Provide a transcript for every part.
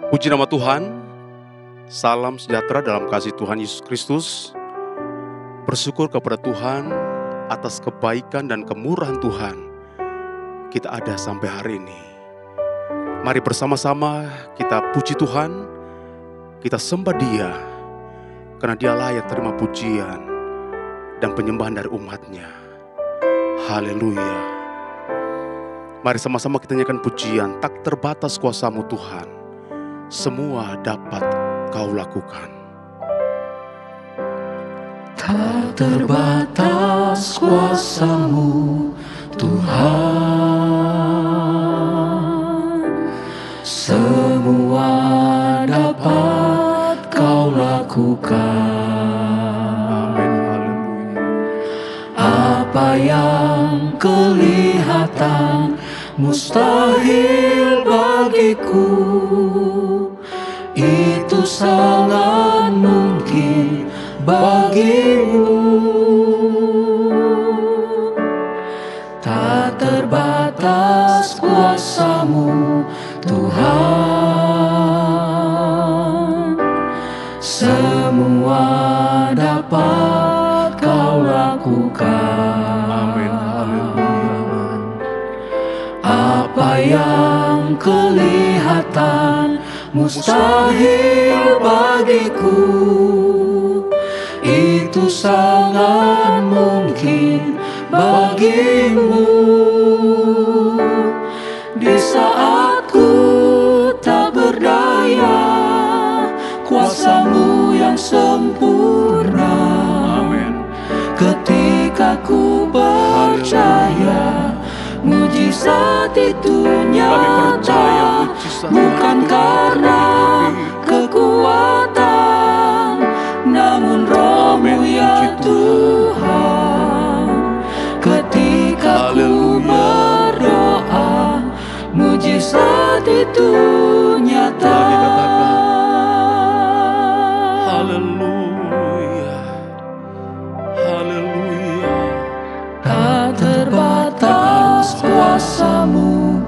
Puji nama Tuhan, salam sejahtera dalam kasih Tuhan Yesus Kristus. Bersyukur kepada Tuhan atas kebaikan dan kemurahan Tuhan. Kita ada sampai hari ini. Mari bersama-sama kita puji Tuhan, kita sembah Dia, karena Dia layak terima pujian dan penyembahan dari umatnya. Haleluya. Mari sama-sama kita nyanyikan pujian, tak terbatas kuasa-Mu Tuhan. Semua dapat Kau lakukan. Tak terbatas kuasa-Mu Tuhan, semua dapat Kau lakukan. Amin, haleluya. Apa yang kelihatan mustahil bagiku, itu sangat mungkin bagimu. Tak terbatas kuasa-Mu Tuhan, semua dapat Kau lakukan. Amin, haleluya. Apa yang kelihatan mustahil bagiku, itu sangat mungkin bagimu. Di saat ku tak berdaya, kuasa-Mu yang sempurna. Amin. Ketika ku percaya, mujizat itu nyata, bukan karena kekuatan, namun Roh-Mu ya Tuhan. Ketika ku berdoa, mujizat itu nyata. Haleluya. Haleluya. Tak terbatas kuasa-Mu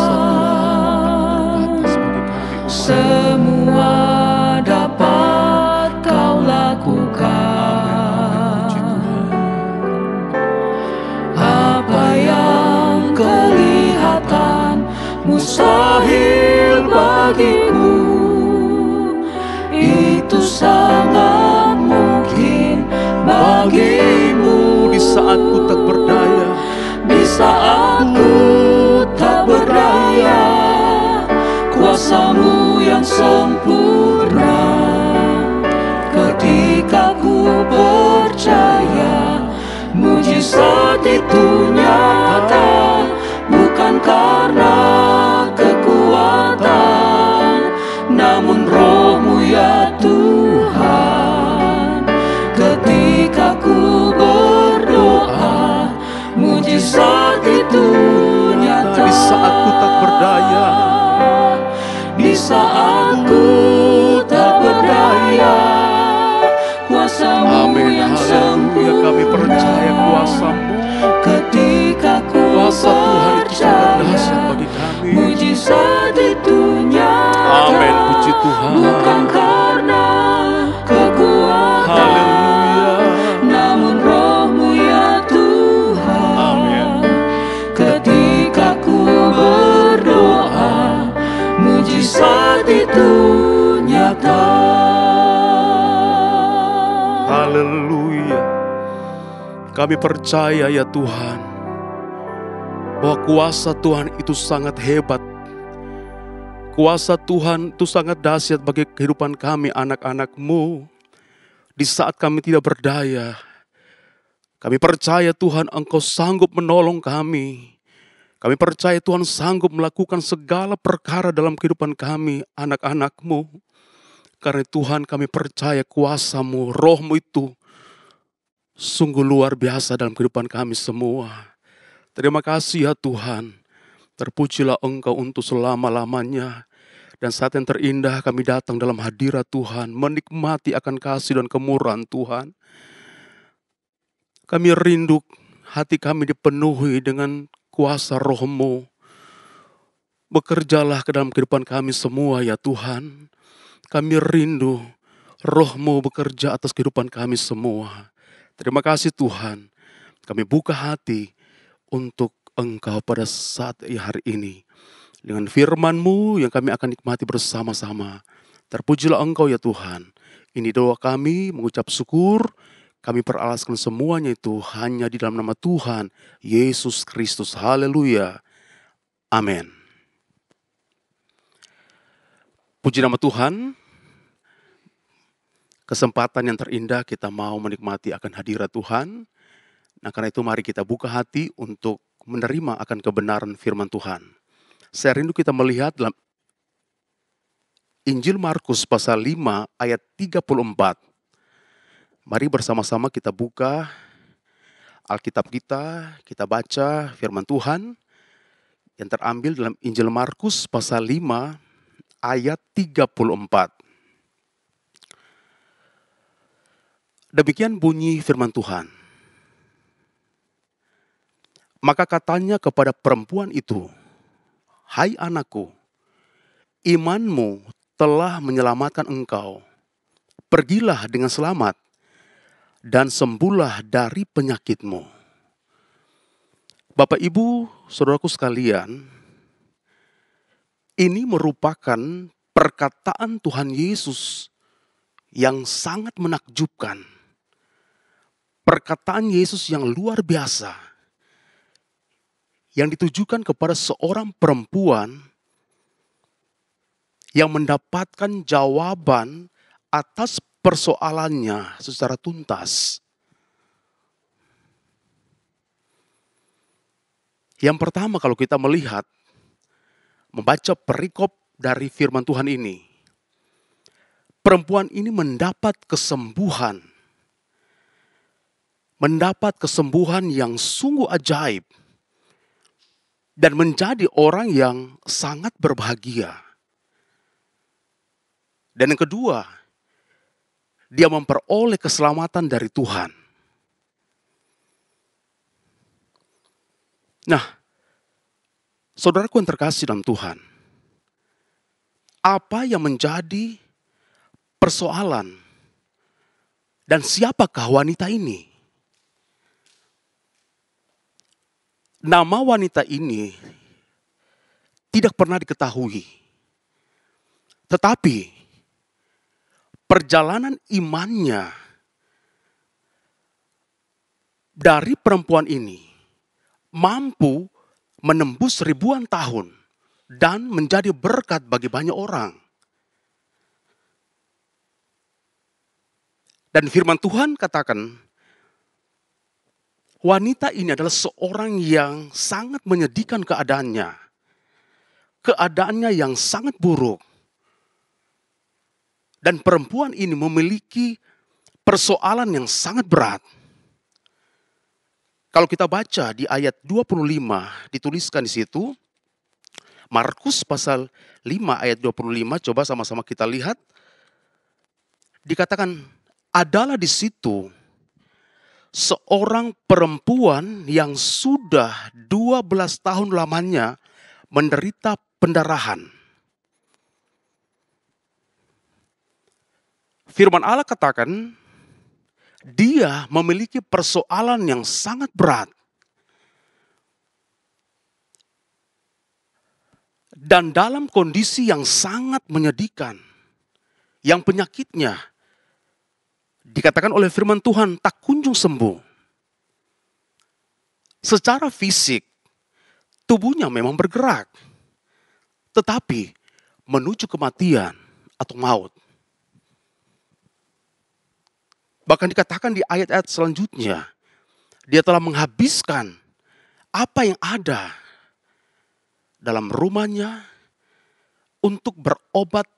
Tuhan, semua dapat Kau lakukan. Apa yang kelihatan mustahil bagiku, itu sangat mungkin bagimu. Di saat ku tak berdaya, Di saat ku tak berdaya, kuasa-Mu yang sempurna. Ketika ku percaya, mujizat itu nyata, bukan karena kekuatan, namun Roh-Mu ya Tuhan. Ketika ku berdoa, mujizat itu nyata. di saat ku tak berdaya, Di saat ku tak berdaya, kuasa-Mu amin, yang haleluya. sempurna. Kami percaya kuasa-Mu, Ketika ku kuasa Tuhan itu sangat dahsyat percaya, bagi kami. mujizat itu nyata, Amin, puji Tuhan. bukan karena kekuatan, Haleluya. namun Roh-Mu ya Tuhan. Amin. Ketika ku berdoa, mujizat itu nyata. Haleluya. Kami percaya ya Tuhan, bahwa kuasa Tuhan itu sangat hebat. Kuasa Tuhan itu sangat dahsyat bagi kehidupan kami, anak-anak-Mu. Di saat kami tidak berdaya, kami percaya Tuhan Engkau sanggup menolong kami. Kami percaya Tuhan sanggup melakukan segala perkara dalam kehidupan kami, anak-anak-Mu. Karena Tuhan kami percaya kuasa-Mu, Roh-Mu itu sungguh luar biasa dalam kehidupan kami semua. Terima kasih ya Tuhan. Terpujilah Engkau untuk selama-lamanya. Dan saat yang terindah kami datang dalam hadirat Tuhan, menikmati akan kasih dan kemurahan Tuhan. Kami rindu hati kami dipenuhi dengan kuasa Roh-Mu. Bekerjalah ke dalam kehidupan kami semua ya Tuhan. Kami rindu Roh-Mu bekerja atas kehidupan kami semua. Terima kasih Tuhan. Kami buka hati untuk Engkau pada saat hari ini. Dengan firman-Mu yang kami akan nikmati bersama-sama. Terpujilah Engkau ya Tuhan. Ini doa kami, mengucap syukur. Kami peralaskan semuanya itu hanya di dalam nama Tuhan Yesus Kristus. Haleluya. Amin. Puji nama Tuhan. Kesempatan yang terindah kita mau menikmati akan hadirat Tuhan. Nah, karena itu mari kita buka hati untuk menerima akan kebenaran firman Tuhan. Saya rindu kita melihat dalam Injil Markus pasal 5 ayat 34. Mari bersama-sama kita buka Alkitab kita baca firman Tuhan yang terambil dalam Injil Markus pasal 5 ayat 34. Demikian bunyi firman Tuhan. Maka katanya kepada perempuan itu, "Hai anakku, imanmu telah menyelamatkan engkau. Pergilah dengan selamat dan sembuhlah dari penyakitmu." Bapak, Ibu, saudaraku sekalian, ini merupakan perkataan Tuhan Yesus yang sangat menakjubkan. Perkataan Yesus yang luar biasa. Yang ditujukan kepada seorang perempuan yang mendapatkan jawaban atas persoalannya secara tuntas. Yang pertama, kalau kita melihat, membaca perikop dari firman Tuhan ini, perempuan ini mendapat kesembuhan. Mendapat kesembuhan yang sungguh ajaib. Dan menjadi orang yang sangat berbahagia. Dan yang kedua, dia memperoleh keselamatan dari Tuhan. Nah, saudaraku yang terkasih dalam Tuhan, apa yang menjadi persoalan dan siapakah wanita ini? Nama wanita ini tidak pernah diketahui. Tetapi perjalanan imannya dari perempuan ini mampu menembus ribuan tahun dan menjadi berkat bagi banyak orang. Dan firman Tuhan katakan, wanita ini adalah seorang yang sangat menyedihkan keadaannya. Keadaannya yang sangat buruk. Dan perempuan ini memiliki persoalan yang sangat berat. Kalau kita baca di ayat 25 dituliskan di situ, Markus pasal 5 ayat 25, coba sama-sama kita lihat. Dikatakan, adalah di situ seorang perempuan yang sudah 12 tahun lamanya menderita pendarahan. Firman Allah katakan, dia memiliki persoalan yang sangat berat. Dan dalam kondisi yang sangat menyedihkan. Yang penyakitnya, dikatakan oleh firman Tuhan, tak kunjung sembuh. Secara fisik, tubuhnya memang bergerak. Tetapi, menuju kematian atau maut. Bahkan dikatakan di ayat-ayat selanjutnya, dia telah menghabiskan apa yang ada dalam rumahnya untuk berobat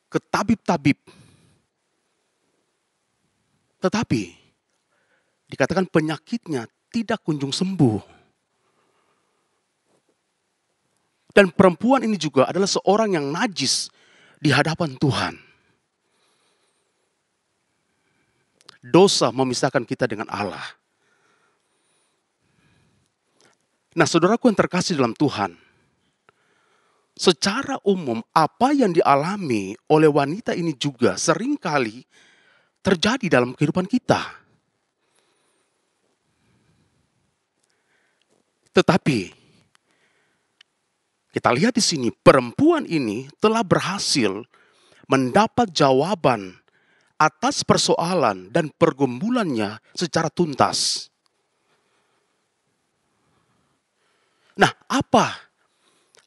ke tabib-tabib. Tetapi dikatakan penyakitnya tidak kunjung sembuh. Dan perempuan ini juga adalah seorang yang najis di hadapan Tuhan. Dosa memisahkan kita dengan Allah. Nah, saudaraku yang terkasih dalam Tuhan, secara umum apa yang dialami oleh wanita ini juga seringkali terjadi dalam kehidupan kita. Tetapi kita lihat di sini perempuan ini telah berhasil mendapat jawaban atas persoalan dan pergumulannya secara tuntas. Nah, apa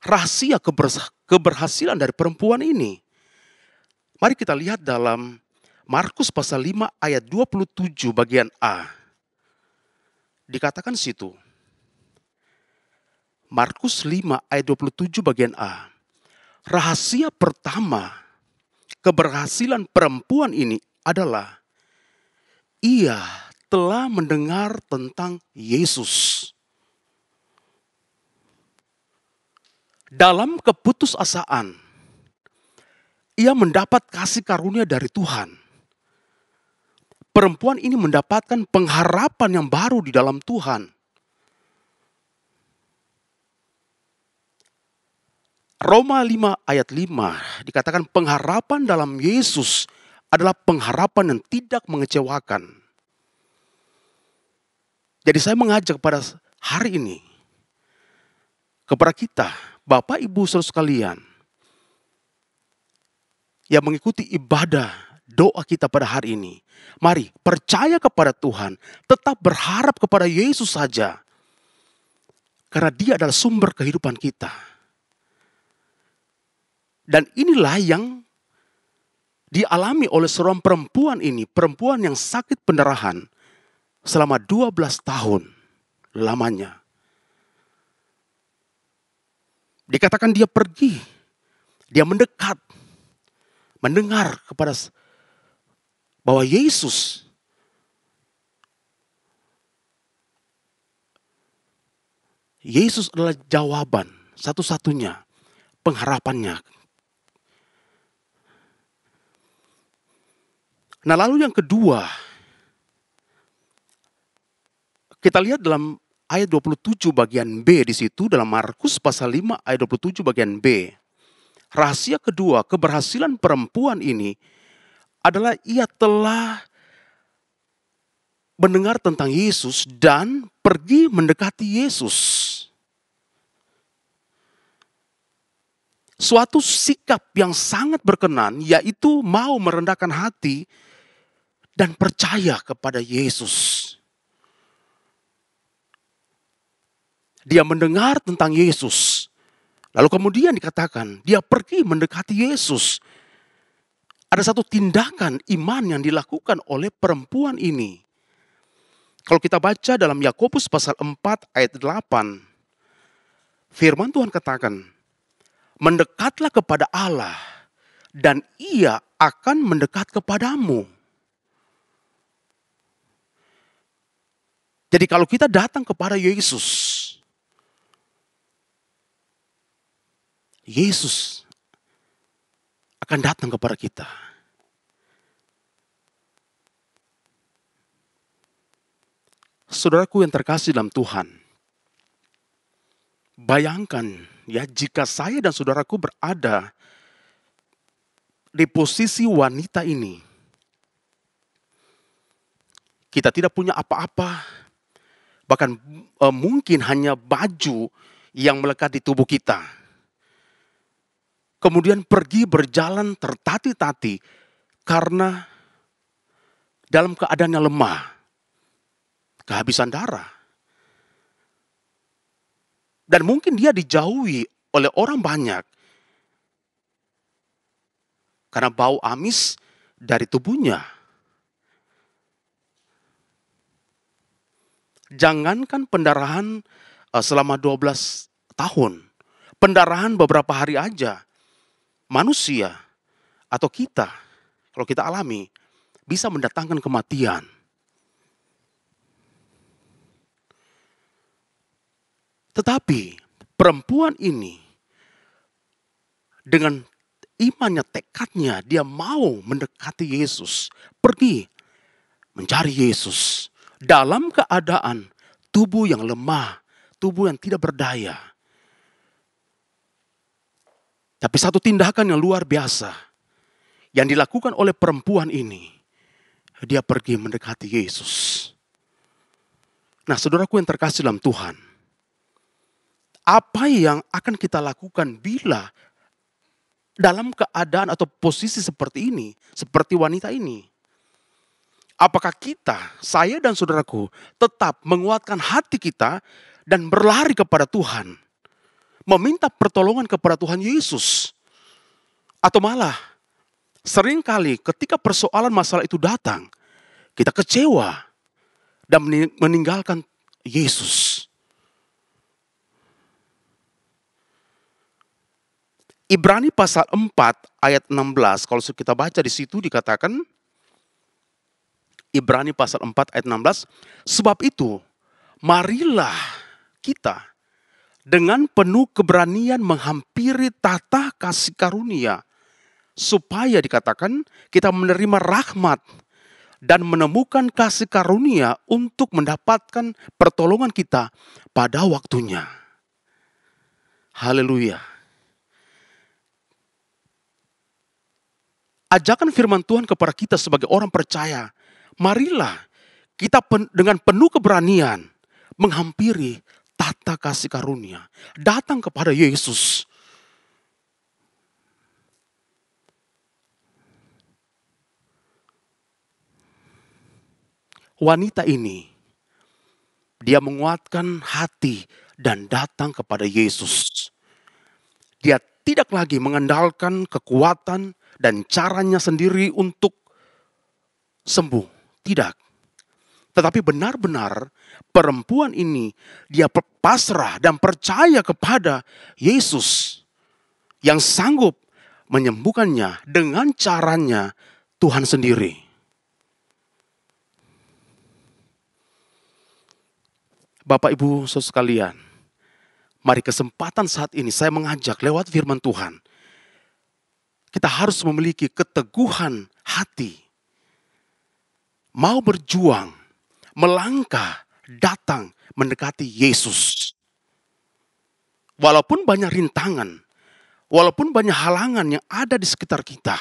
rahasia keberhasilan dari perempuan ini? Mari kita lihat dalam Markus pasal 5 ayat 27 bagian A. Dikatakan situ. Markus 5 ayat 27 bagian A. Rahasia pertama keberhasilan perempuan ini adalah ia telah mendengar tentang Yesus. Dalam keputusasaan, ia mendapat kasih karunia dari Tuhan. Perempuan ini mendapatkan pengharapan yang baru di dalam Tuhan. Roma 5 ayat 5 dikatakan pengharapan dalam Yesus adalah pengharapan yang tidak mengecewakan. Jadi saya mengajak pada hari ini, kepada kita, Bapak Ibu saudara sekalian, yang mengikuti ibadah doa kita pada hari ini. Mari percaya kepada Tuhan, tetap berharap kepada Yesus saja. Karena Dia adalah sumber kehidupan kita. Dan inilah yang dialami oleh seorang perempuan ini, perempuan yang sakit pendarahan selama 12 tahun lamanya. Dikatakan dia pergi, dia mendekat, mendengar kepada bahwa Yesus adalah jawaban satu-satunya pengharapannya. Nah, lalu yang kedua, kita lihat dalam ayat 27 bagian B di situ dalam Markus pasal 5 ayat 27 bagian B. Rahasia kedua keberhasilan perempuan ini adalah ia telah mendengar tentang Yesus dan pergi mendekati Yesus. Suatu sikap yang sangat berkenan, yaitu mau merendahkan hati dan percaya kepada Yesus. Dia mendengar tentang Yesus. Lalu kemudian dikatakan, dia pergi mendekati Yesus. Ada satu tindakan iman yang dilakukan oleh perempuan ini. Kalau kita baca dalam Yakobus pasal 4 ayat 8. Firman Tuhan katakan, mendekatlah kepada Allah dan Ia akan mendekat kepadamu. Jadi kalau kita datang kepada Yesus, Yesus akan datang kepada kita. Saudaraku yang terkasih dalam Tuhan, bayangkan ya jika saya dan saudaraku berada di posisi wanita ini. Kita tidak punya apa-apa. Bahkan mungkin hanya baju yang melekat di tubuh kita. Kemudian pergi berjalan tertati-tati karena dalam keadaan yang lemah. Kehabisan darah. Dan mungkin dia dijauhi oleh orang banyak. Karena bau amis dari tubuhnya. Jangankan pendarahan selama 12 tahun. Pendarahan beberapa hari aja. Manusia atau kita, kalau kita alami, bisa mendatangkan kematian. Tetapi perempuan ini dengan imannya, tekadnya, dia mau mendekati Yesus. Pergi mencari Yesus. Dalam keadaan tubuh yang lemah, tubuh yang tidak berdaya. Tapi satu tindakan yang luar biasa yang dilakukan oleh perempuan ini, dia pergi mendekati Yesus. Nah, saudaraku yang terkasih dalam Tuhan, apa yang akan kita lakukan bila dalam keadaan atau posisi seperti ini, seperti wanita ini? Apakah kita, saya dan saudaraku, tetap menguatkan hati kita dan berlari kepada Tuhan, meminta pertolongan kepada Tuhan Yesus? Atau malah, seringkali ketika persoalan masalah itu datang, kita kecewa dan meninggalkan Yesus. Ibrani pasal 4 ayat 16, kalau kita baca di situ dikatakan, Ibrani pasal 4 ayat 16, sebab itu marilah kita dengan penuh keberanian menghampiri tahta kasih karunia, supaya dikatakan kita menerima rahmat dan menemukan kasih karunia untuk mendapatkan pertolongan kita pada waktunya. Haleluya. Ajakan firman Tuhan kepada kita sebagai orang percaya, marilah kita dengan penuh keberanian menghampiri tahta kasih karunia, datang kepada Yesus. Wanita ini, dia menguatkan hati dan datang kepada Yesus. Dia tidak lagi mengandalkan kekuatan dan caranya sendiri untuk sembuh. Tidak. Tetapi benar-benar perempuan ini dia pasrah dan percaya kepada Yesus yang sanggup menyembuhkannya dengan caranya Tuhan sendiri. Bapak Ibu saudara sekalian, mari kesempatan saat ini saya mengajak lewat firman Tuhan, kita harus memiliki keteguhan hati, mau berjuang, melangkah, datang mendekati Yesus. Walaupun banyak rintangan, walaupun banyak halangan yang ada di sekitar kita,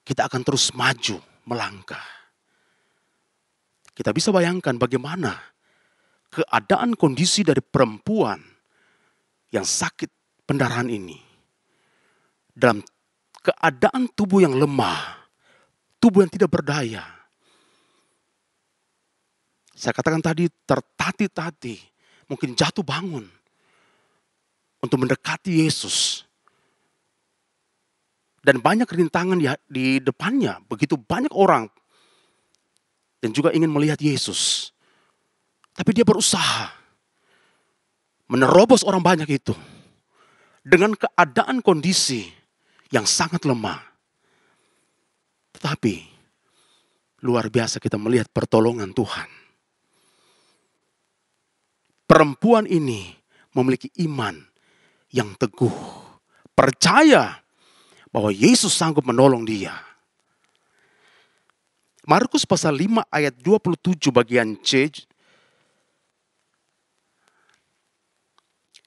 kita akan terus maju, melangkah. Kita bisa bayangkan bagaimana keadaan kondisi dari perempuan yang sakit pendarahan ini. Dalam keadaan tubuh yang lemah, tubuh yang tidak berdaya. Saya katakan tadi tertati-tati, mungkin jatuh bangun untuk mendekati Yesus. Dan banyak rintangan di depannya, begitu banyak orang yang juga ingin melihat Yesus. Tapi dia berusaha menerobos orang banyak itu dengan keadaan kondisi yang sangat lemah. Tetapi luar biasa kita melihat pertolongan Tuhan. Perempuan ini memiliki iman yang teguh, percaya bahwa Yesus sanggup menolong dia. Markus pasal 5 ayat 27 bagian C.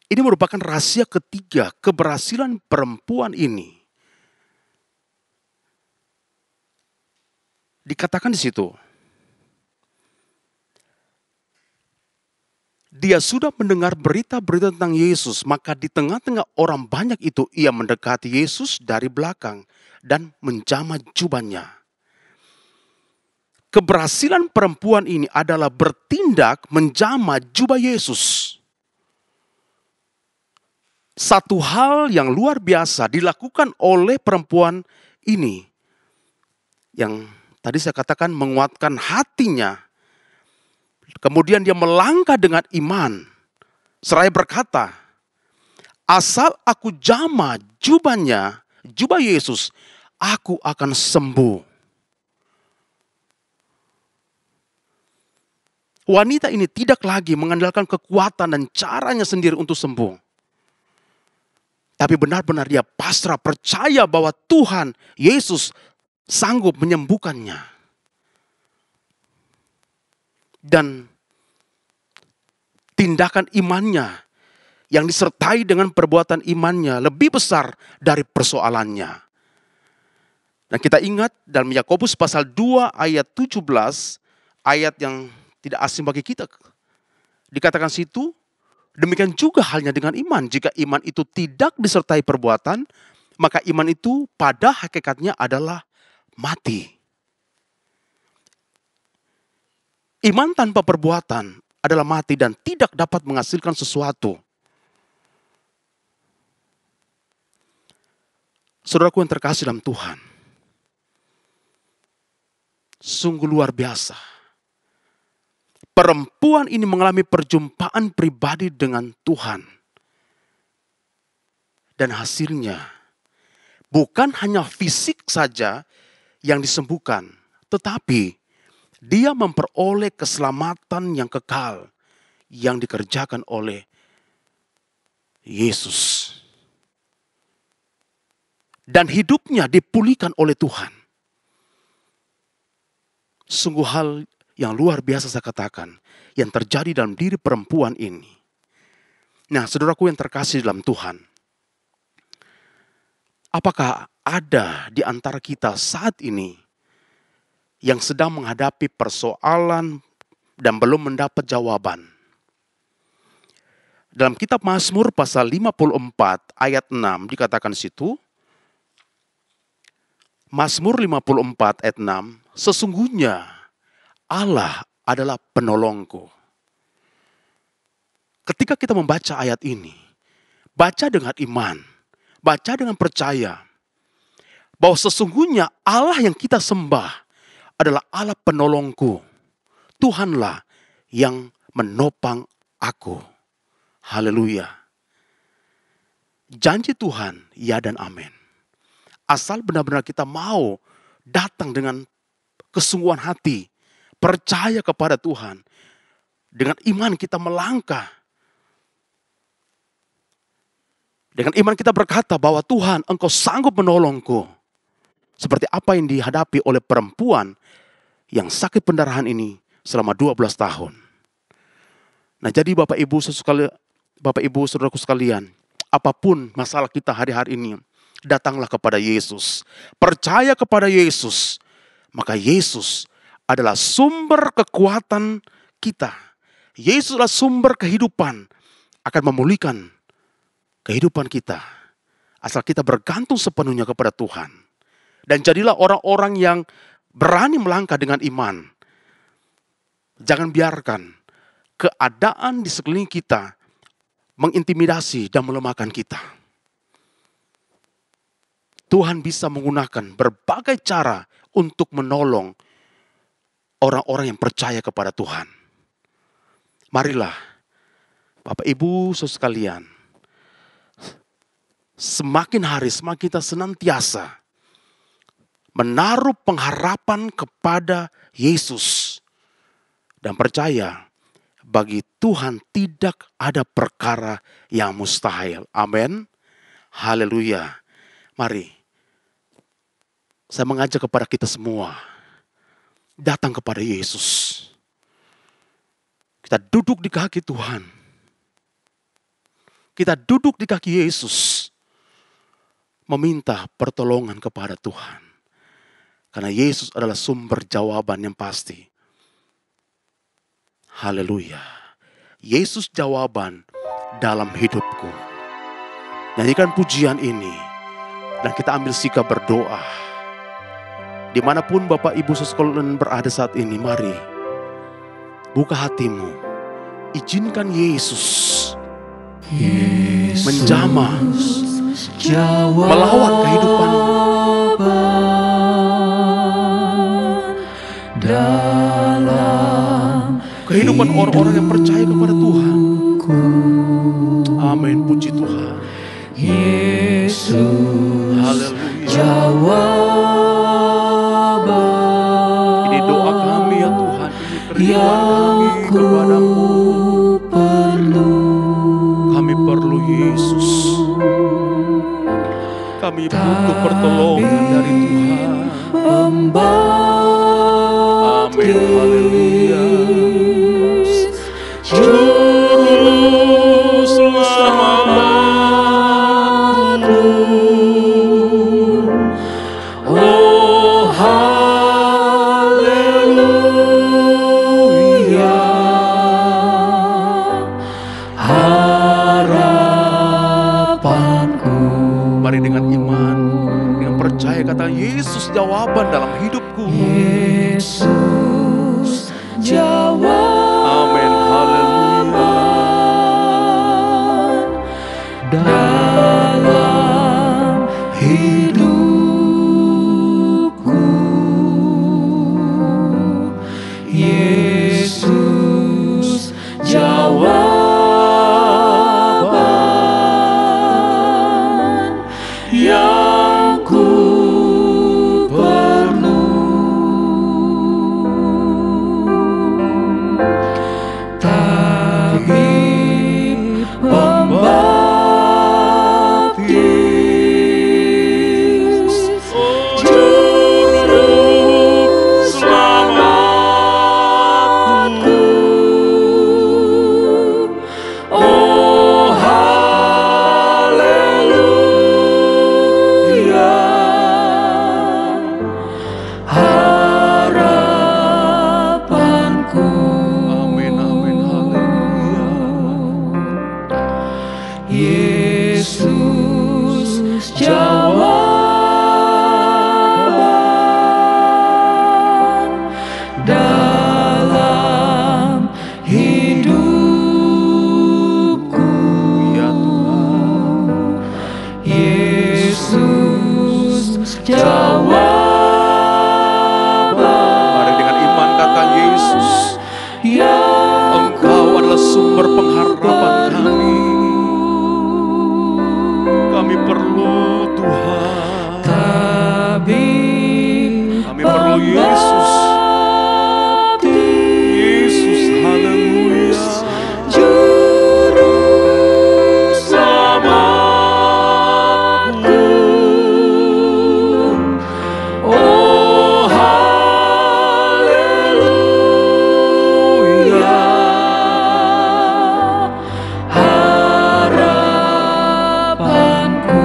Ini merupakan rahasia ketiga keberhasilan perempuan ini. Dikatakan di situ, dia sudah mendengar berita-berita tentang Yesus, maka di tengah-tengah orang banyak itu ia mendekati Yesus dari belakang dan menjamah jubahnya. Keberhasilan perempuan ini adalah bertindak menjamah jubah Yesus. Satu hal yang luar biasa dilakukan oleh perempuan ini, yang tadi saya katakan menguatkan hatinya. Kemudian dia melangkah dengan iman. Seraya berkata, asal aku jamah jubahnya, jubah Yesus, aku akan sembuh. Wanita ini tidak lagi mengandalkan kekuatan dan caranya sendiri untuk sembuh. Tapi benar-benar dia pasrah, percaya bahwa Tuhan Yesus sanggup menyembuhkannya. Dan tindakan imannya yang disertai dengan perbuatan imannya lebih besar dari persoalannya. Dan kita ingat dalam Yakobus pasal 2 ayat 17, ayat yang tidak asing bagi kita. Dikatakan situ, demikian juga halnya dengan iman. Jika iman itu tidak disertai perbuatan, maka iman itu pada hakikatnya adalah mati. Iman tanpa perbuatan adalah mati dan tidak dapat menghasilkan sesuatu. Saudaraku yang terkasih dalam Tuhan, sungguh luar biasa. Perempuan ini mengalami perjumpaan pribadi dengan Tuhan. Dan hasilnya bukan hanya fisik saja yang disembuhkan, tetapi dia memperoleh keselamatan yang kekal yang dikerjakan oleh Yesus. Dan hidupnya dipulihkan oleh Tuhan. Sungguh hal yang luar biasa saya katakan yang terjadi dalam diri perempuan ini. Nah, saudaraku yang terkasih dalam Tuhan, apakah ada di antara kita saat ini yang sedang menghadapi persoalan dan belum mendapat jawaban? Dalam kitab Mazmur pasal 54 ayat 6 dikatakan situ, Mazmur 54 ayat 6, sesungguhnya Allah adalah penolongku. Ketika kita membaca ayat ini, baca dengan iman, baca dengan percaya bahwa sesungguhnya Allah yang kita sembah adalah Allah penolongku. Tuhanlah yang menopang aku. Haleluya. Janji Tuhan, ya dan amin. Asal benar-benar kita mau datang dengan kesungguhan hati, percaya kepada Tuhan. Dengan iman kita melangkah. Dengan iman kita berkata bahwa Tuhan, Engkau sanggup menolongku. Seperti apa yang dihadapi oleh perempuan yang sakit pendarahan ini selama 12 tahun. Nah, jadi Bapak Ibu saudaraku sekalian, apapun masalah kita hari-hari ini, datanglah kepada Yesus. Percaya kepada Yesus. Maka Yesus adalah sumber kekuatan kita. Yesus adalah sumber kehidupan. Akan memulihkan kehidupan kita. Asal kita bergantung sepenuhnya kepada Tuhan. Dan jadilah orang-orang yang berani melangkah dengan iman. Jangan biarkan keadaan di sekeliling kita mengintimidasi dan melemahkan kita. Tuhan bisa menggunakan berbagai cara untuk menolong orang-orang yang percaya kepada Tuhan. Marilah, Bapak Ibu saudara sekalian, semakin hari semakin kita senantiasa menaruh pengharapan kepada Yesus. Dan percaya, bagi Tuhan tidak ada perkara yang mustahil. Amin. Haleluya. Mari, saya mengajak kepada kita semua, datang kepada Yesus. Kita duduk di kaki Tuhan. Kita duduk di kaki Yesus. Meminta pertolongan kepada Tuhan. Karena Yesus adalah sumber jawaban yang pasti. Haleluya. Yesus jawaban dalam hidupku. Nyanyikan pujian ini. Dan kita ambil sikap berdoa. Dimanapun Bapak Ibu sekalian berada saat ini, mari. Buka hatimu. Izinkan Yesus menjamah. Melawat kehidupanmu. Dalam kehidupan orang-orang yang percaya kepada Tuhan. Amin, puji Tuhan. Yesus, haleluya. Jawaban. Ini doa kami ya Tuhan. Ini kerinduan kami kepadamu. Kami perlu Yesus. Kami butuh pertolongan dari Tuhan. Amin, haleluya. Juru selamat jawaban dalam hidupku. Yesus jawaban. Amin, haleluya. Dalam hidupku, Yesus jawaban yang ku perlu. Tabib pembaptis, juru selamatku. Oh haleluya, harapanku. Amin, amin, haleluya. Yesus jawaban dalam hidupku. Ya Tuhan. Yesus jawaban. Mari dengan iman katakan, Yesus, Engkau adalah sumber pengharapan kami. Kami perlu Tuhan. Kami perlu Yesus. Yesus, haleluya. Juru selamatku. Oh haleluya, harapanku.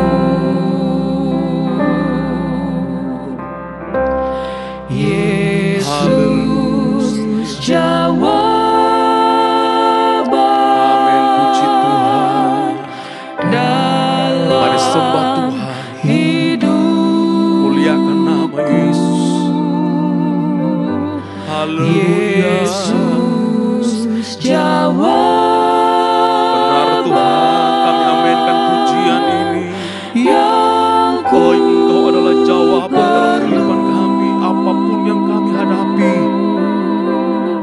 Yesus jawaban. Amin, puji Tuhan. Dalam Mari sembah Tuhan. hidup, Muliakan nama Yesus. Haleluya. Yesus jawaban. Benar Tuhan, kami aminkan pujian ini. Yang ku Oh, Engkau adalah jawaban dalam kehidupan kami. Apapun yang kami hadapi,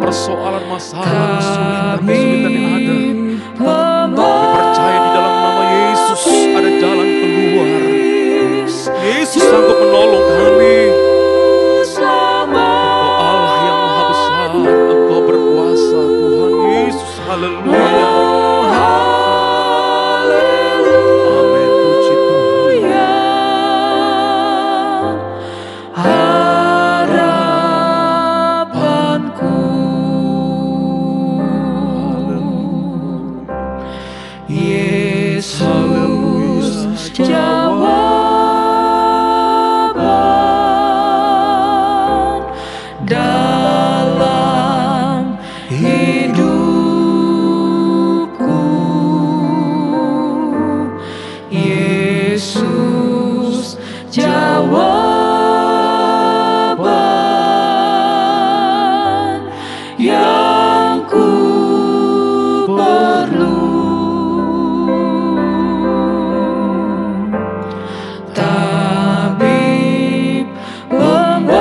persoalan, masalah, kesulitan yang ada, kami percaya di dalam nama Yesus ada jalan keluar. Yesus sanggup menolong kami. Engkau Allah yang maha besar, Engkau berkuasa Tuhan Yesus, haleluya. Amin, puji Tuhan. Harapanku. Yesus jawaban dalam hidupku. Yesus jawaban yang ku perlu. Tabib pembaptis,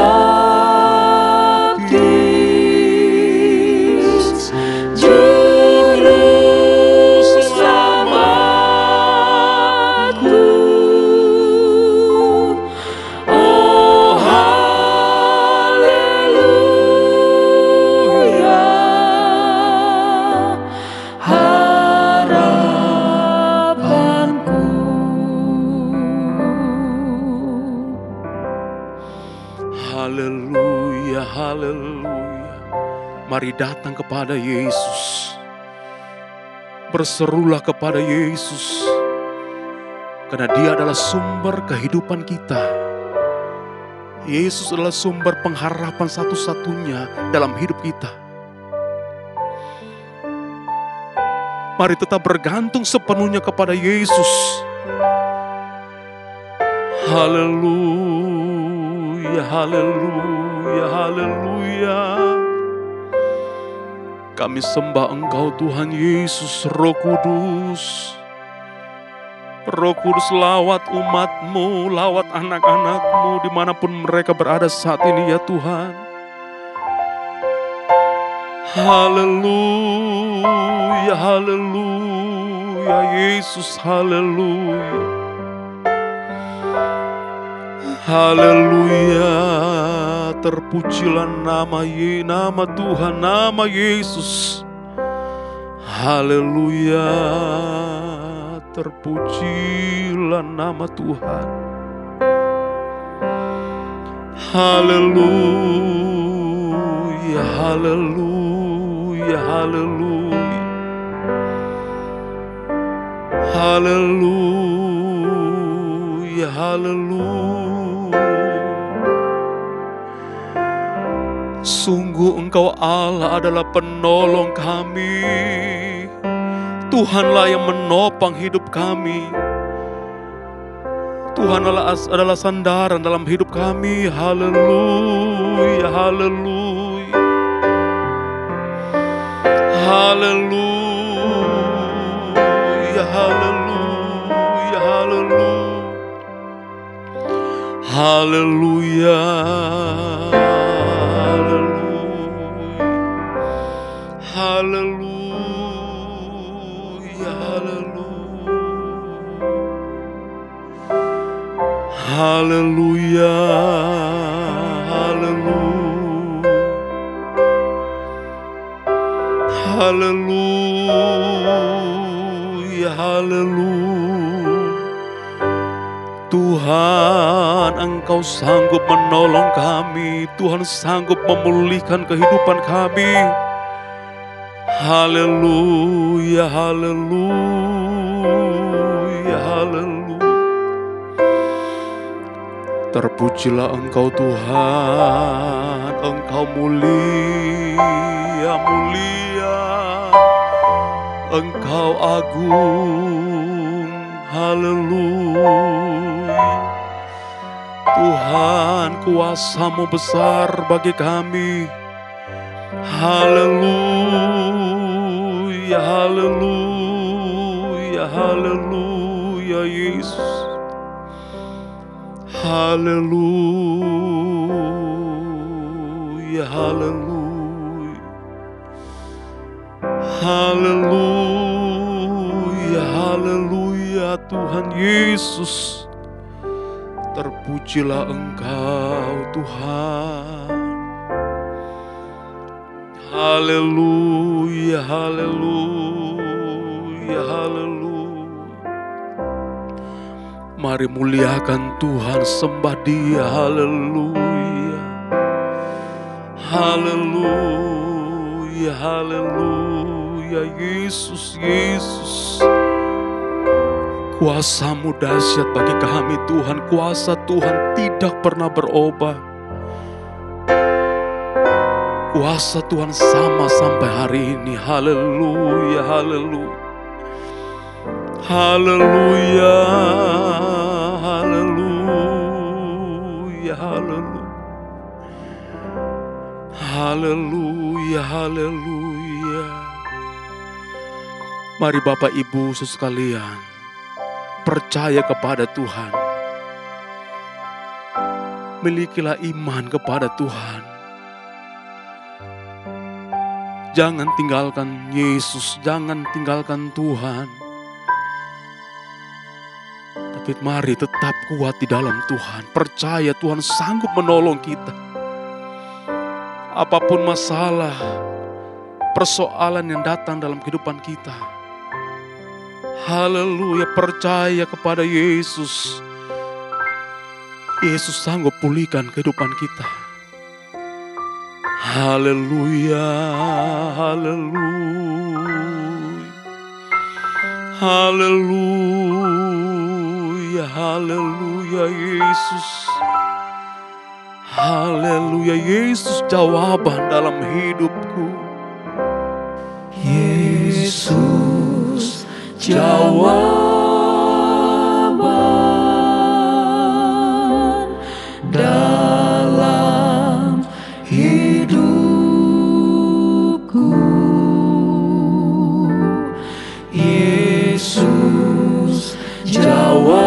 juru selamatku. Oh haleluya, harapanku. Haleluya, haleluya. Mari datang kepada Yesus. Berserulah kepada Yesus. Karena Dia adalah sumber kehidupan kita. Yesus adalah sumber pengharapan satu-satunya dalam hidup kita. Mari tetap bergantung sepenuhnya kepada Yesus. Haleluya. haleluya, haleluya. Kami sembah Engkau Tuhan Yesus, Roh Kudus. Roh Kudus, lawat umat-Mu, lawat anak-anak-Mu dimanapun mereka berada saat ini ya Tuhan. Haleluya, haleluya, Yesus, haleluya. Haleluya, terpujilah nama Tuhan, nama Yesus. Haleluya, terpujilah nama Tuhan. Haleluya, haleluya, haleluya. Haleluya, haleluya. Sungguh Engkau Allah adalah penolong kami. Tuhanlah yang menopang hidup kami. Tuhan adalah sandaran dalam hidup kami. Haleluya, haleluya. Haleluya, haleluya, haleluya. Haleluya, haleluya, haleluya, haleluya, haleluya. Tuhan, Engkau sanggup menolong kami. Tuhan sanggup memulihkan kehidupan kami. Haleluya, haleluya, haleluya. Terpujilah Engkau Tuhan, Engkau mulia, mulia. Engkau agung, haleluya. Tuhan, kuasa-Mu besar bagi kami. Haleluya, haleluya, haleluya, Yesus. Haleluya, haleluya. Haleluya, haleluya, Tuhan Yesus. Terpujilah Engkau Tuhan. Haleluya, haleluya, haleluya. Mari muliakan Tuhan, sembah Dia. Haleluya, haleluya, haleluya. Yesus, Yesus. Kuasa-Mu dahsyat bagi kami Tuhan. Kuasa Tuhan tidak pernah berubah. Kuasa Tuhan sama sampai hari ini. Haleluya, haleluya. Haleluya, haleluya, haleluya. Haleluya, haleluya. Mari Bapak Ibu sekalian, percaya kepada Tuhan. Milikilah iman kepada Tuhan. Jangan tinggalkan Yesus, jangan tinggalkan Tuhan. Tapi mari tetap kuat di dalam Tuhan. Percaya Tuhan sanggup menolong kita. Apapun masalah, persoalan yang datang dalam kehidupan kita. Haleluya, percaya kepada Yesus. Yesus sanggup pulihkan kehidupan kita. Haleluya, haleluya. Haleluya, haleluya, Yesus. Haleluya, Yesus jawaban dalam hidupku. Yesus jawaban dalam Yesus jawaban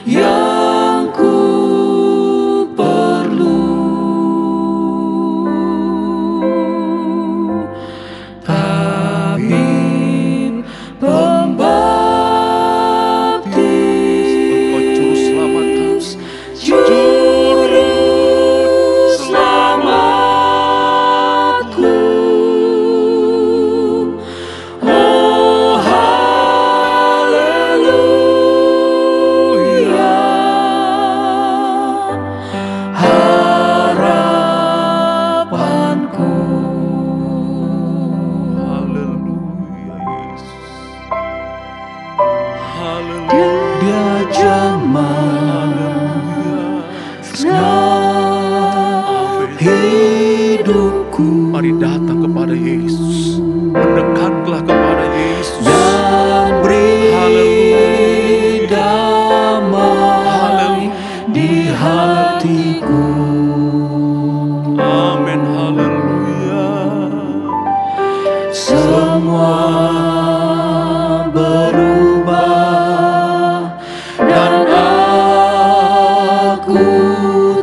yang ku perlu. Tabib pembaptis, Engkau juru selamat kami. juru selamatku. Oh haleluya, harapanku. Haleluya Yesus. Haleluya. Dia jamah segenap hidupku. Mari datang kepada Yesus. Mendekatlah kepada Yesus. Dan beri Haleluya. damai Haleluya. di hatiku. Amin. Haleluya. Semua berubah dan aku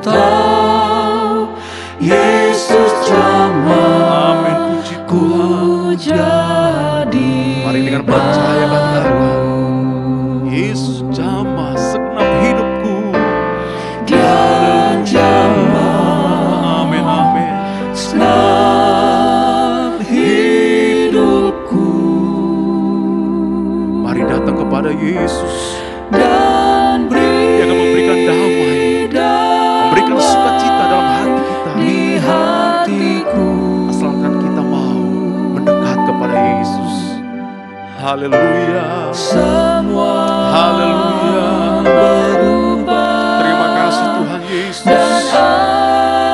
tahu Yesus jamah Amin. Puji ku Tuhan. jadi Mari dengan percaya katakan, Yesus jamah segenap hidupku. Dia jamah Amin. Amin. segenap hidupku. Mari datang kepada Yesus. Dan Dia akan memberikan damai, memberikan sukacita dalam hati kita. di hatiku. Asalkan kita mau mendekat kepada Yesus. Haleluya. Semua Haleluya. berubah Terima kasih Tuhan Yesus. dan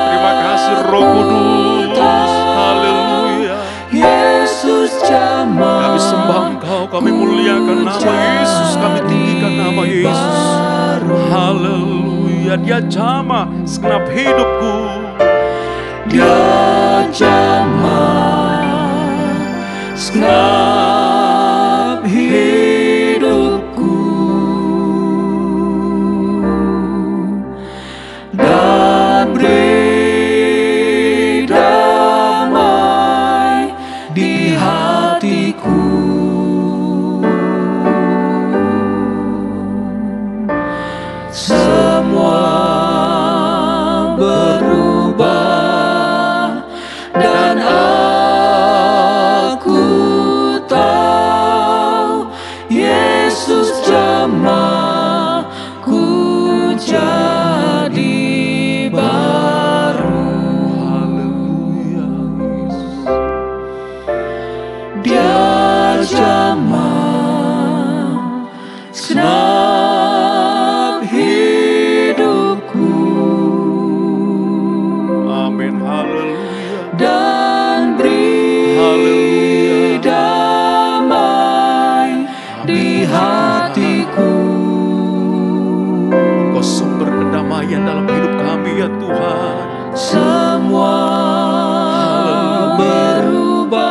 Terima kasih Roh Kudus. Haleluya. Yesus jamah Kami sembah Engkau, kami muliakan nama Yesus, kami tinggikan nama Yesus. Haleluya. Dia jamah segenap hidupku. Dia jamah segenap hidupku. Dan beri damai di hatiku. Semua berubah dan aku tahu Yesus jamah ku jadi baru. Haleluya Yesus. Dia jamah segenap hidupku. Amin. Haleluya. Dan beri Haleluya. damai di hatiku. Engkau sumber kedamaian dalam hidup kami ya Tuhan. Semua berubah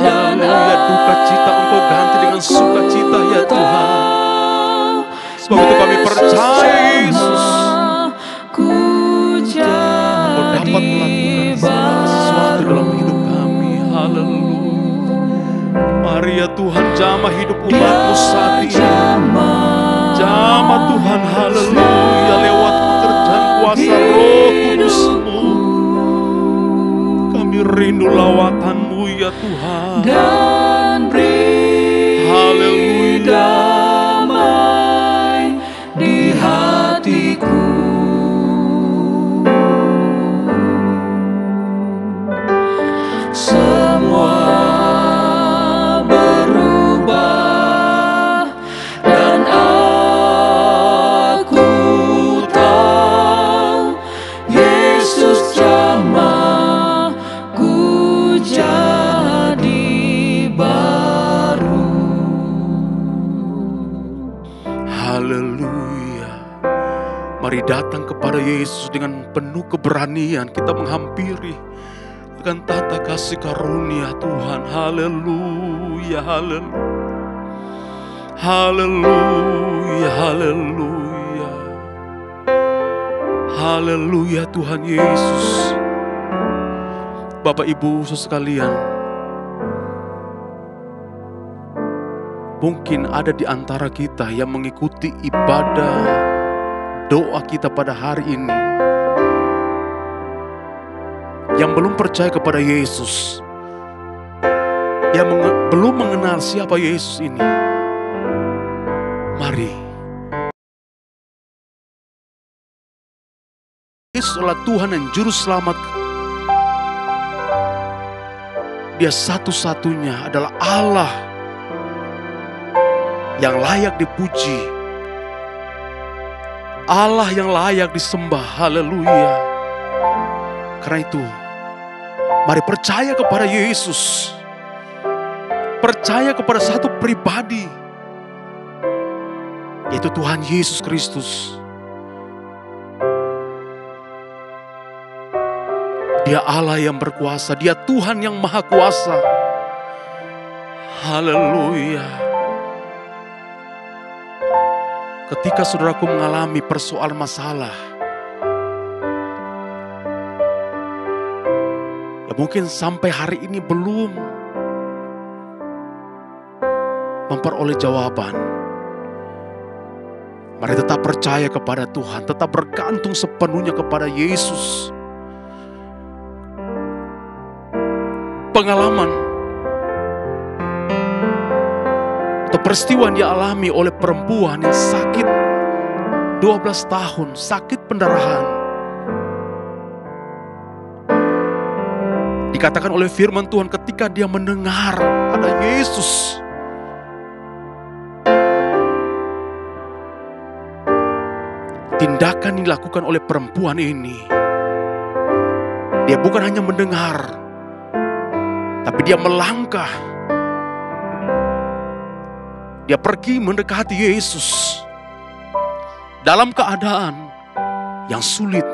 dan Haleluya. Duka cita Engkau ganti dengan sukacita ya Tuhan. Sebab itu kami percaya Yesus, ku Engkau dapat jadi melakukan segala sesuatu dalam hidup kami. Haleluya. Mari ya Tuhan, jamah hidup umat-Mu saat ini. Jamah Tuhan, haleluya, lewat pekerjaan kuasa Roh Kudus-Mu. Kami rindu lawatan-Mu ya Tuhan. dan beri Haleluya. damai di hatiku. Semua berubah dan aku tahu Yesus jamah ku jadi baru. Haleluya. Mari datang kepada Yesus dengan penuh keberanian kita menghampiri. dengan tata kasih karunia Tuhan. Haleluya, haleluya. Haleluya, haleluya. Haleluya Tuhan Yesus. Bapak Ibu sekalian, mungkin ada di antara kita yang mengikuti ibadah doa kita pada hari ini, yang belum percaya kepada Yesus, yang belum mengenal siapa Yesus ini. Mari, Yesus adalah Tuhan dan Juru Selamat. Dia satu-satunya adalah Allah yang layak dipuji, Allah yang layak disembah. Haleluya. Karena itu, mari percaya kepada Yesus. Percaya kepada satu pribadi, yaitu Tuhan Yesus Kristus. Dia Allah yang berkuasa, Dia Tuhan yang maha kuasa. Haleluya. Ketika saudaraku mengalami persoalan masalah, ya mungkin sampai hari ini belum memperoleh jawaban, mari tetap percaya kepada Tuhan, tetap bergantung sepenuhnya kepada Yesus. Pengalaman atau peristiwa yang dialami oleh perempuan yang sakit 12 tahun, sakit pendarahan. Dikatakan oleh firman Tuhan, ketika dia mendengar ada Yesus, tindakan yang dilakukan oleh perempuan ini, dia bukan hanya mendengar, tapi dia melangkah. Dia pergi mendekati Yesus dalam keadaan yang sulit.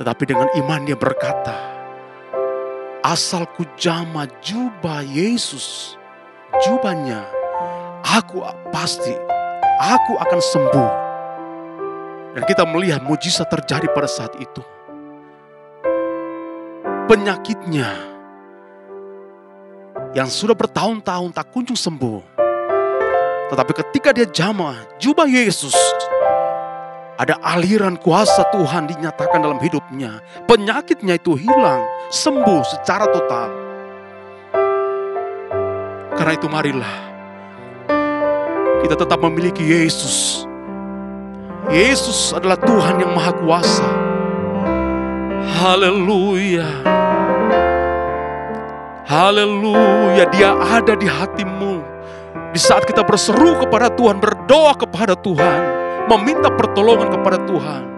Tetapi dengan iman dia berkata, asal ku jamah jubah Yesus, jubahnya, aku akan sembuh. Dan kita melihat mujizat terjadi pada saat itu. Penyakitnya yang sudah bertahun-tahun tak kunjung sembuh, tetapi ketika dia jamah jubah Yesus, ada aliran kuasa Tuhan dinyatakan dalam hidupnya. Penyakitnya itu hilang, sembuh secara total. Karena itu marilah kita tetap memiliki Yesus. Yesus adalah Tuhan yang maha kuasa. Haleluya. Haleluya, Dia ada di hatimu. Di saat kita berseru kepada Tuhan, berdoa kepada Tuhan, meminta pertolongan kepada Tuhan,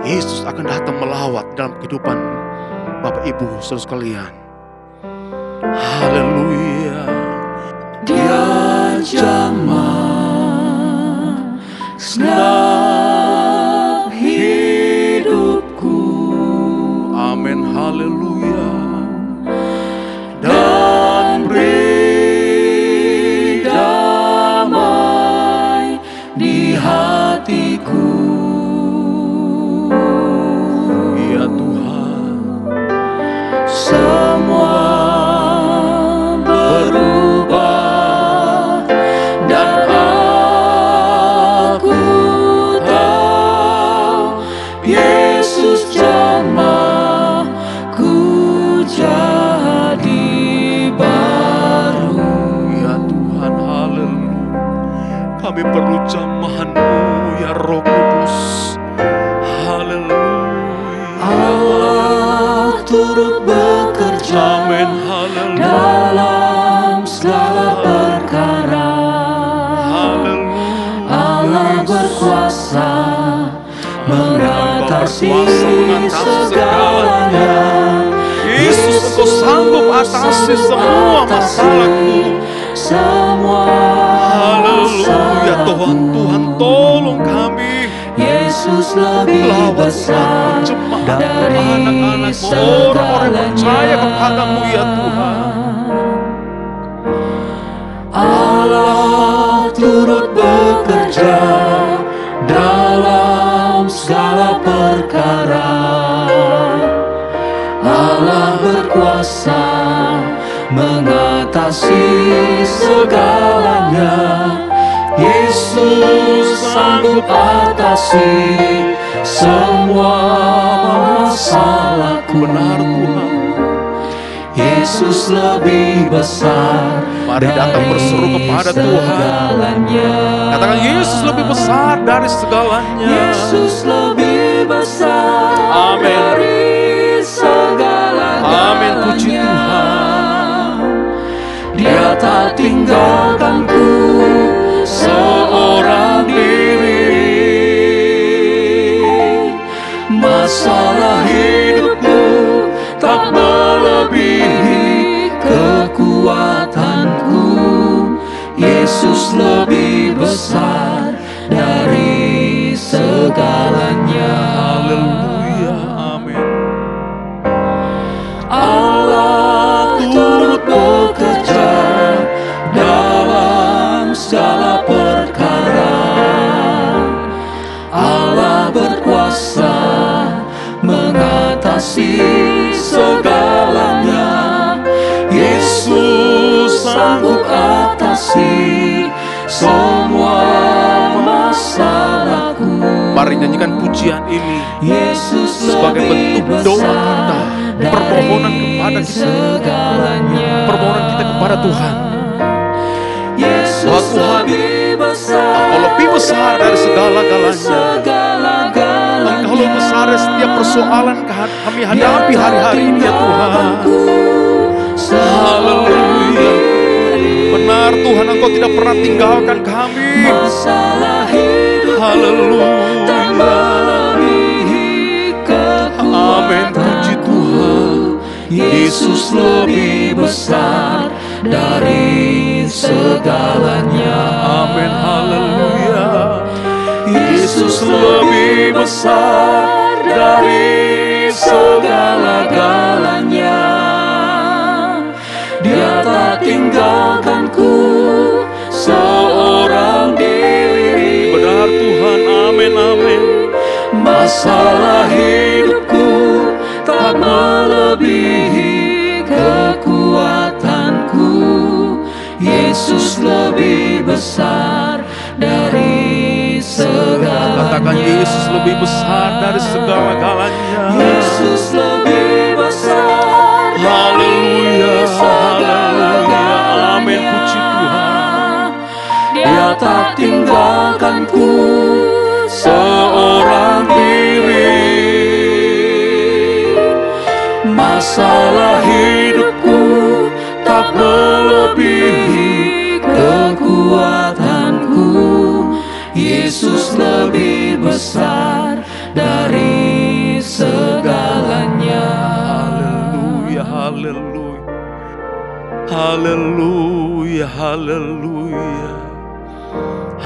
Yesus akan datang melawat dalam kehidupan Bapak Ibu saudara sekalian. Haleluya. Dia jamah segenap hidupku. Amin. Haleluya. Dan beri damai di hatiku. Ya Tuhan. Semua berubah dan aku tahu Yesus jamah ku jadi baru. Ya Tuhan, haleluya. Kami perlu jamahan-Mu ya Roh Kudus. Haleluya. Allah turut bekerja Amin. Haleluya. dalam segala perkara. Haleluya. Allah berkuasa mengatasi mengatasi segalanya. Yesus, Engkau sanggup atasi semua masalahku. Semua Haleluya. Tuhan, Tuhan tolong kami. Yesus lebih Lawan besar jemaat dari anak-anakmu, orang-orang yang percaya kepadamu ya Tuhan. Allah turut bekerja dalam segala perkara. Allah berkuasa mengatasi segalanya. Yesus sanggup atasi semua masalahku. Benar Tuhan. Yesus lebih besar. Mari datang berseru kepada Tuhan. Katakan Yesus lebih besar dari segalanya. Yesus lebih besar. Amin. Dari segalanya. Amin, puji Tuhan. Dia tak tinggalkanku seorang diri. Masalah hidupku tak melebihi kekuatanku. Yesus lebih besar dari segalanya. Haleluya, amin. Allah turut bekerja dalam segala perkara. Allah berkuasa mengatasi segalanya. Yesus sanggup atasi semua masalahku. Mari nyanyikan pujian ini Yesus sebagai bentuk lebih doa besar kita, permohonan kepada dari kita, segalanya. permohonan kita kepada Tuhan. Yesus Bahwa Tuhan, lebih besar, Engkau lebih besar dari segala-galanya. Engkau lebih besar dari setiap persoalan kami hadapi hari-hari ini ya Tuhan. Haleluya. Benar Tuhan, Engkau tidak pernah tinggalkan kami. Haleluya. Amin, puji Tuhan. Yesus lebih besar dari segalanya. Amin, haleluya. Yesus lebih besar dari segala-galanya. Dia tak tinggalkanku seorang diri. Benar Tuhan, amin, amin. Masalah hidupku tak melebihi kekuatanku. Yesus lebih besar dari segalanya. Katakan Yesus lebih besar dari segala-galanya. Yesus lebih besar. Haleluya, haleluya. Amin, puji Tuhan. Dia tak tinggalkanku seorang diri. Masalah hidupku tak melebihi kekuatanku. Yesus lebih besar dari segalanya. Haleluya, haleluya. Haleluya, haleluya.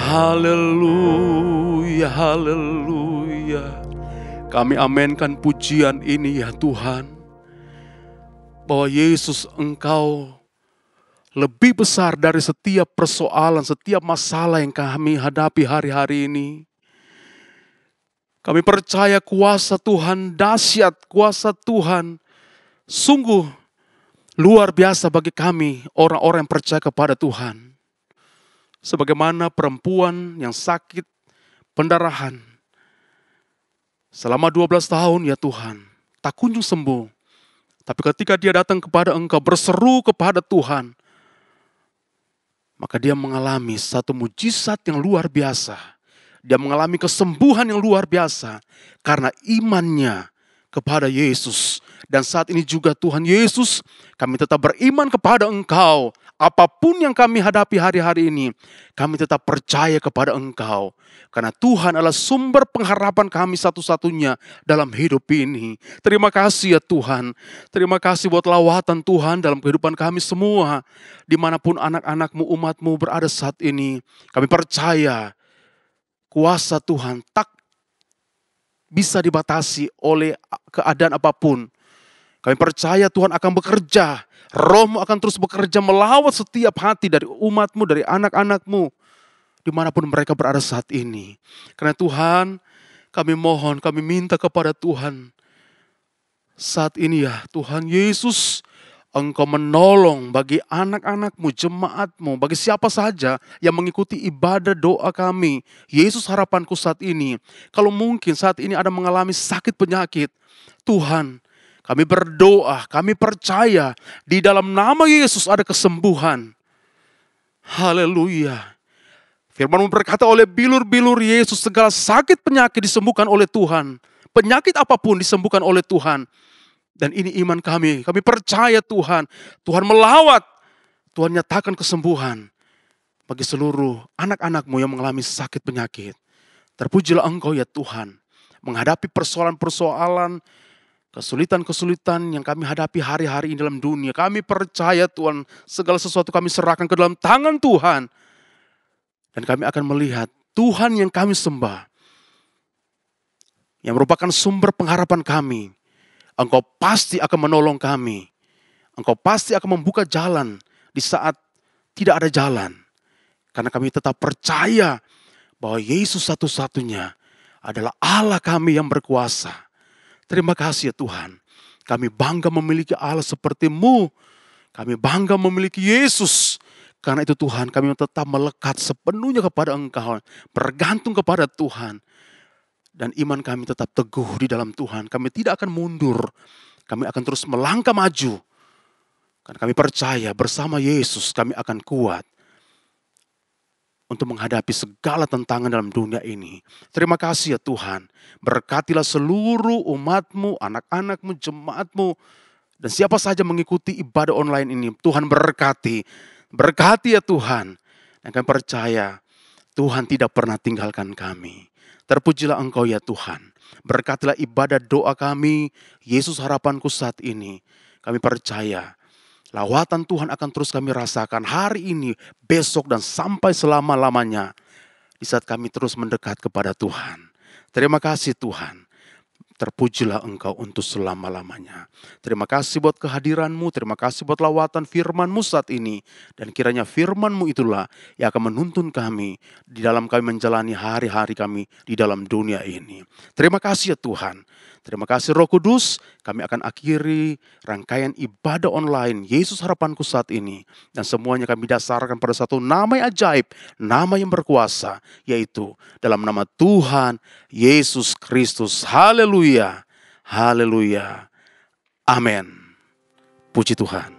Haleluya, haleluya. Kami amenkan pujian ini ya Tuhan. Bahwa Yesus, Engkau lebih besar dari setiap persoalan, setiap masalah yang kami hadapi hari-hari ini. Kami percaya kuasa Tuhan dahsyat, kuasa Tuhan sungguh luar biasa bagi kami, orang-orang yang percaya kepada Tuhan. Sebagaimana perempuan yang sakit pendarahan selama 12 tahun ya Tuhan, tak kunjung sembuh. Tapi ketika dia datang kepada Engkau, berseru kepada Tuhan, maka dia mengalami satu mujizat yang luar biasa. Dia mengalami kesembuhan yang luar biasa karena imannya kepada Yesus. Dan saat ini juga Tuhan Yesus, kami tetap beriman kepada Engkau. Apapun yang kami hadapi hari-hari ini, kami tetap percaya kepada Engkau. Karena Tuhan adalah sumber pengharapan kami satu-satunya dalam hidup ini. Terima kasih ya Tuhan. Terima kasih buat lawatan Tuhan dalam kehidupan kami semua. Dimanapun anak-anakmu, umatmu berada saat ini. Kami percaya kuasa Tuhan tak bisa dibatasi oleh keadaan apapun. Kami percaya Tuhan akan bekerja. Roh-Mu akan terus bekerja melawat setiap hati dari umat-Mu, dari anak-anak-Mu, dimanapun mereka berada saat ini. Karena Tuhan, kami mohon, kami minta kepada Tuhan, saat ini ya Tuhan Yesus, Engkau menolong bagi anak-anak-Mu, jemaat-Mu, bagi siapa saja yang mengikuti ibadah doa kami. Yesus, harapanku saat ini, kalau mungkin saat ini ada mengalami sakit penyakit, Tuhan, kami berdoa, kami percaya di dalam nama Yesus ada kesembuhan. Haleluya. Firman-Mu berkata, oleh bilur-bilur Yesus segala sakit penyakit disembuhkan oleh Tuhan. Penyakit apapun disembuhkan oleh Tuhan. Dan ini iman kami. Kami percaya Tuhan. Tuhan melawat. Tuhan nyatakan kesembuhan bagi seluruh anak-anak-Mu yang mengalami sakit penyakit. Terpujilah Engkau ya Tuhan. Menghadapi persoalan-persoalan, kesulitan-kesulitan yang kami hadapi hari-hari ini dalam dunia. Kami percaya Tuhan, segala sesuatu kami serahkan ke dalam tangan Tuhan. Dan kami akan melihat Tuhan yang kami sembah, yang merupakan sumber pengharapan kami. Engkau pasti akan menolong kami. Engkau pasti akan membuka jalan di saat tidak ada jalan. Karena kami tetap percaya bahwa Yesus satu-satunya adalah Allah kami yang berkuasa. Terima kasih ya Tuhan. Kami bangga memiliki Allah seperti-Mu. Kami bangga memiliki Yesus. Karena itu Tuhan, kami tetap melekat sepenuhnya kepada Engkau. Bergantung kepada Tuhan. Dan iman kami tetap teguh di dalam Tuhan. Kami tidak akan mundur. Kami akan terus melangkah maju. Karena kami percaya bersama Yesus kami akan kuat untuk menghadapi segala tantangan dalam dunia ini. Terima kasih ya Tuhan. Berkatilah seluruh umat-Mu, anak-anak-Mu, jemaat-Mu. Dan siapa saja mengikuti ibadah online ini. Tuhan berkati. Berkati ya Tuhan. Dan kami percaya Tuhan tidak pernah tinggalkan kami. Terpujilah Engkau ya Tuhan. Berkatilah ibadah doa kami. Yesus, harapanku saat ini. Kami percaya lawatan Tuhan akan terus kami rasakan hari ini, besok dan sampai selama-lamanya. Di saat kami terus mendekat kepada Tuhan. Terima kasih Tuhan. Terpujilah Engkau untuk selama-lamanya. Terima kasih buat kehadiran-Mu. Terima kasih buat lawatan firman-Mu saat ini. Dan kiranya firman-Mu itulah yang akan menuntun kami di dalam kami menjalani hari-hari kami di dalam dunia ini. Terima kasih ya Tuhan. Terima kasih Roh Kudus, kami akan akhiri rangkaian ibadah online Yesus harapanku saat ini. Dan semuanya kami dasarkan pada satu nama yang ajaib, nama yang berkuasa, yaitu dalam nama Tuhan Yesus Kristus. Haleluya, haleluya, amin. Puji Tuhan.